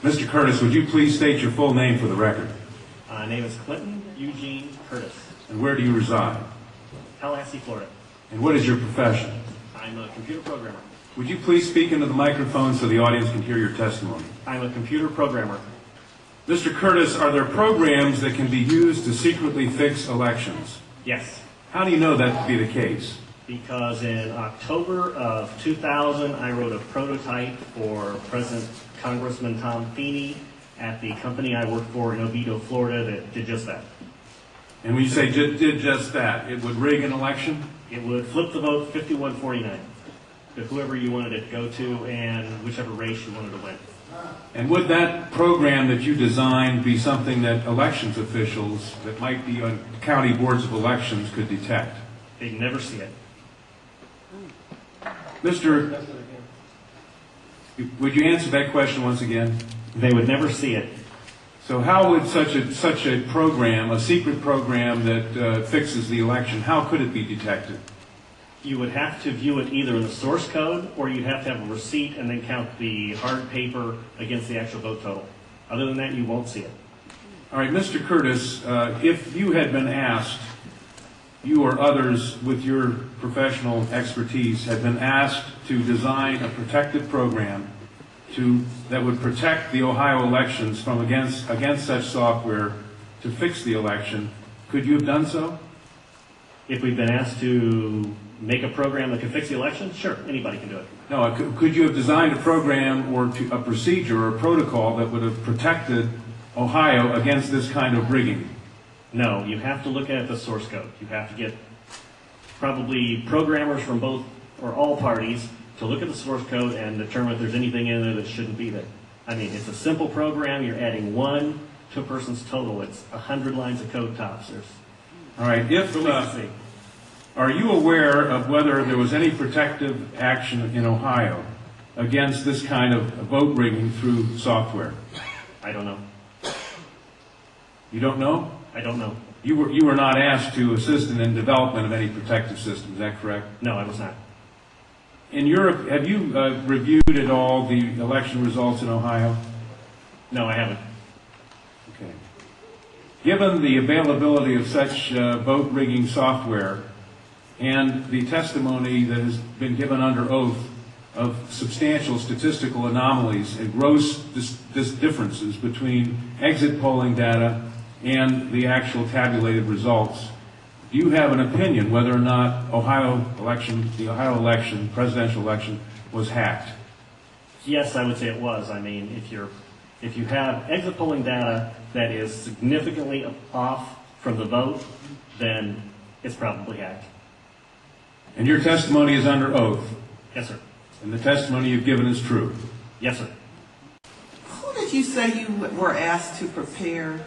Mr. Curtis, would you please state your full name for the record? My name is Clinton Eugene Curtis, And where do you reside? Tallahassee, Florida. And what is your profession? I'm a computer programmer. Would you please speak into the microphone so the audience can hear your testimony? I'm a computer programmer. Mr. Curtis, are there programs that can be used to secretly fix elections? Yes, How do you know that to be the case? because in October of 2000, I wrote a prototype for President Congressman Tom Feeney at the company I work for in Oviedo, Florida, that did just that. And when you say did just that, it would rig an election? It would flip the vote 51-49 to whoever you wanted it to go to and whichever race you wanted to win. And would that program that you designed be something that elections officials that might be on county boards of elections could detect? They'd never see it. Mr. Would you answer that question once again? They would never see it. So how would such a program, a secret program that fixes the election, how could it be detected? You would have to view it either in the source code, or you'd have to have a receipt and then count the hard paper against the actual vote total. Other than that, you won't see it. All right, Mr. Curtis, if you had been asked, you or others with your professional expertise had been asked to design a protective program that would protect the Ohio elections from against such software to fix the election, could you have done so? If we've been asked to make a program that can fix the election, sure, anybody can do it. No, could you have designed a program or a procedure or a protocol that would have protected Ohio against this kind of rigging? No, you have to look at the source code. You have to get probably programmers from both or all parties to look at the source code and determine if there's anything in there that shouldn't be there. I mean, it's a simple program. You're adding 1 to a person's total. It's 100 lines of code tops. All right. Are you aware of whether there was any protective action in Ohio against this kind of vote rigging through software? I don't know. You don't know? I don't know. You were not asked to assist in the development of any protective system. Is that correct? No, I was not. In Europe, have you reviewed at all the election results in Ohio? No, I haven't. Okay. Given the availability of such vote rigging software and the testimony that has been given under oath of substantial statistical anomalies and gross differences between exit polling data and the actual tabulated results, do you have an opinion whether or not the Ohio election, presidential election, was hacked? Yes, I would say it was. I mean, if you have exit polling data that is significantly off from the vote, then it's probably hacked. And your testimony is under oath? Yes, sir. And the testimony you've given is true? Yes, sir. Who did you say you were asked to prepare?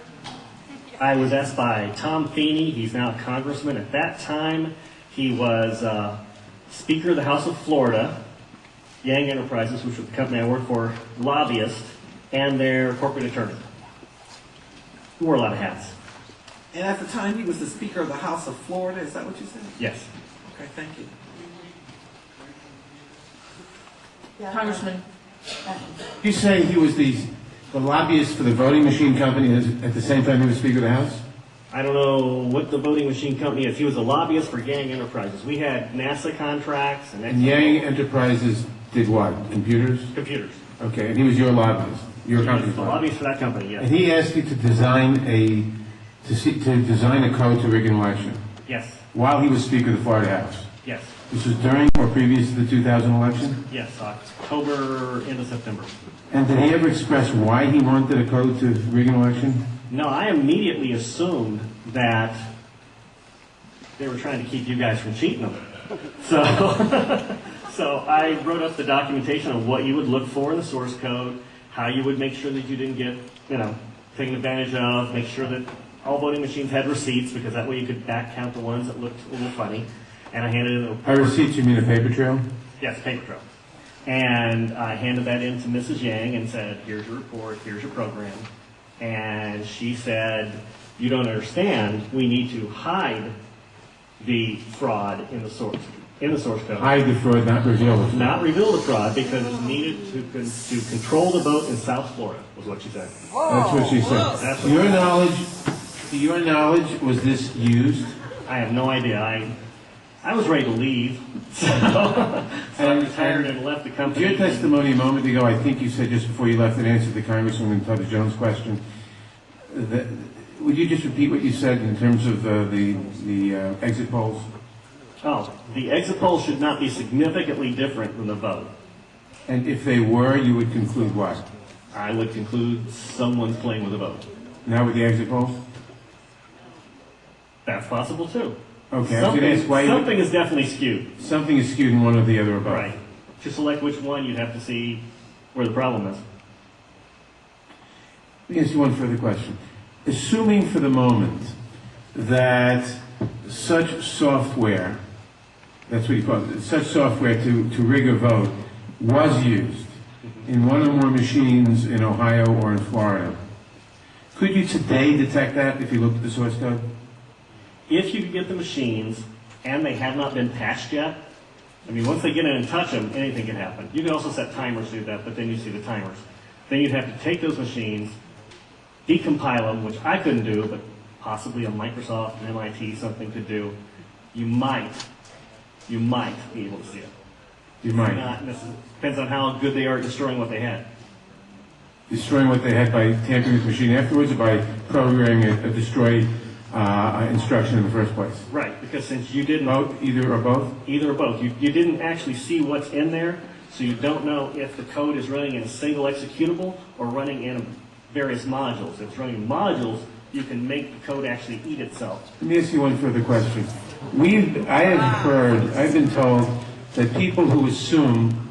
I was asked by Tom Feeney. He's now a congressman. At that time, he was Speaker of the House of Florida, Yang Enterprises, which was the company I worked for, lobbyist, and their corporate attorney. He wore a lot of hats. And at the time, he was the Speaker of the House of Florida. Is that what you said? Yes. Okay, thank you. Congressman, You say he was the lobbyist for the voting machine company at the same time he was Speaker of the House? I don't know what the voting machine company is. He was a lobbyist for Yang Enterprises. We had NASA contracts and Yang Enterprises did what? Computers? computers. Okay, and he was your lobbyist, your He company's was the lobbyist. lobbyist for that company, yes. And he asked you to design a code to rig an election Yes. while he was Speaker of the Florida House. Yes. This was during or previous to the 2000 election? Yes. October into September. And did he ever express why he wanted a code to rig an election? No, I immediately assumed that they were trying to keep you guys from cheating them. So, so I wrote up the documentation on what you would look for in the source code, how you would make sure that you didn't get, taken advantage of, make sure that all voting machines had receipts, because that way you could back count the ones that looked a little funny. And I handed it By receipts, you mean a paper trail? Yes, paper trail. And I handed that in to Mrs. Yang and said, here's your report, here's your program. And she said, you don't understand, we need to hide the fraud in the source. in the source code. Hide the fraud, not reveal the fraud. Not reveal the fraud because it's needed to control the boat in South Florida, was what she said. That's what she said. That's To what- your knowledge, was this used? I have no idea. I was ready to leave, so I retired and left the company. Your testimony a moment ago, I think you said just before you left, in answer to Congresswoman Tubbs Jones' question, that, would you just repeat what you said in terms of the exit polls? Oh, the exit polls should not be significantly different than the vote. And if they were, you would conclude what? I would conclude someone's playing with the vote. Not with the exit polls? That's possible too. Okay, I was going to ask why Something is definitely skewed. something is skewed in one or the other or both. Right. To select which one, you'd have to see where the problem is. Let me ask you one further question. Assuming for the moment that such software, that's what you call it, such software to rig a vote was used in one or more machines in Ohio or in Florida, could you today detect that if you looked at the source code? If you could get the machines and they have not been patched yet, I mean, once they get in and touch them, anything can happen. You can also set timers to do that, but then you see the timers. Then you'd have to take those machines, decompile them, which I couldn't do, but possibly a Microsoft, an MIT, something could do. You might be able to see it. You might. Not necessarily. Depends on how good they are at destroying what they had. Destroying what they had by tampering with the machine afterwards or by programming a destroy instruction in the first place? Right, because since you didn't... Both, either or both? Either or both. You didn't actually see what's in there, so you don't know if the code is running in a single executable or running in various modules. If it's running in modules, you can make the code actually eat itself. Let me ask you one further question. I've been told that people who assume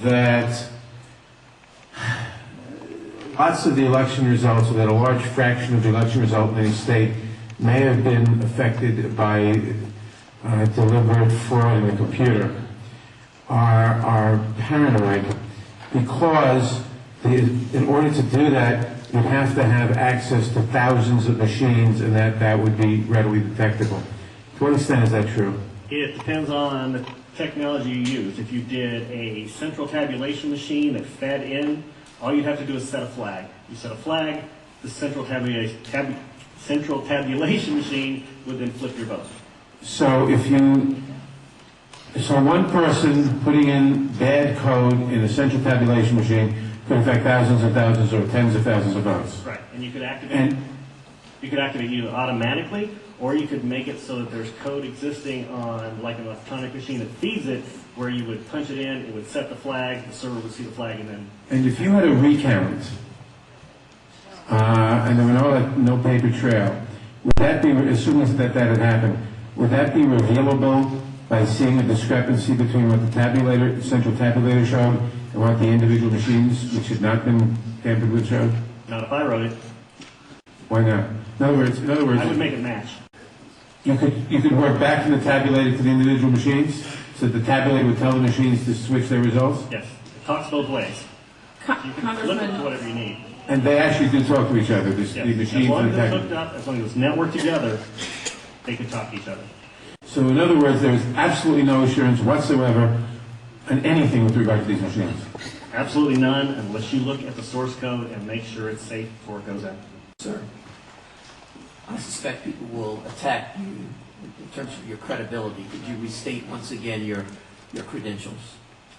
that lots of the election results, or that a large fraction of the election result in any state may have been affected by deliberate fraud in the computer, are paranoid because in order to do that, you'd have to have access to thousands of machines, and that would be readily detectable. To what extent is that true? It depends on the technology you use. If you did a central tabulation machine that fed in, all you'd have to do is set a flag. You set a flag, the central tabulation machine would then flip your vote. So one person putting in bad code in a central tabulation machine could affect thousands and thousands or tens of thousands of votes. Right, and you could activate either automatically, or you could make it so that there's code existing on like an electronic machine that feeds it, where you would punch it in, it would set the flag, the server would see the flag, and then... And if you had a recount, and there were no paper trail, would that be, assuming that had happened, would that be revealable by seeing a discrepancy between what the central tabulator showed and what the individual machines, which had not been tampered with, showed? Not if I wrote it. Why not? In other words, I would make it match. you could work back from the tabulator to the individual machines, so the tabulator would tell the machines to switch their results? Yes, it talks both ways. You can flip it to Congressman, whatever you need. And they actually do talk to each other, the Yes. machines As long and as the it's tabulator. hooked up, as long as it's networked together, they can talk to each other. So in other words, there is absolutely no assurance whatsoever on anything with regard to these machines. Absolutely none, unless you look at the source code and make sure it's safe before it goes in. Sir, I suspect people will attack you in terms of your credibility. Could you restate once again your credentials?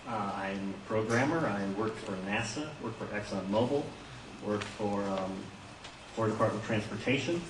I'm a programmer. I worked for NASA, worked for ExxonMobil, worked for Florida Department of Transportation.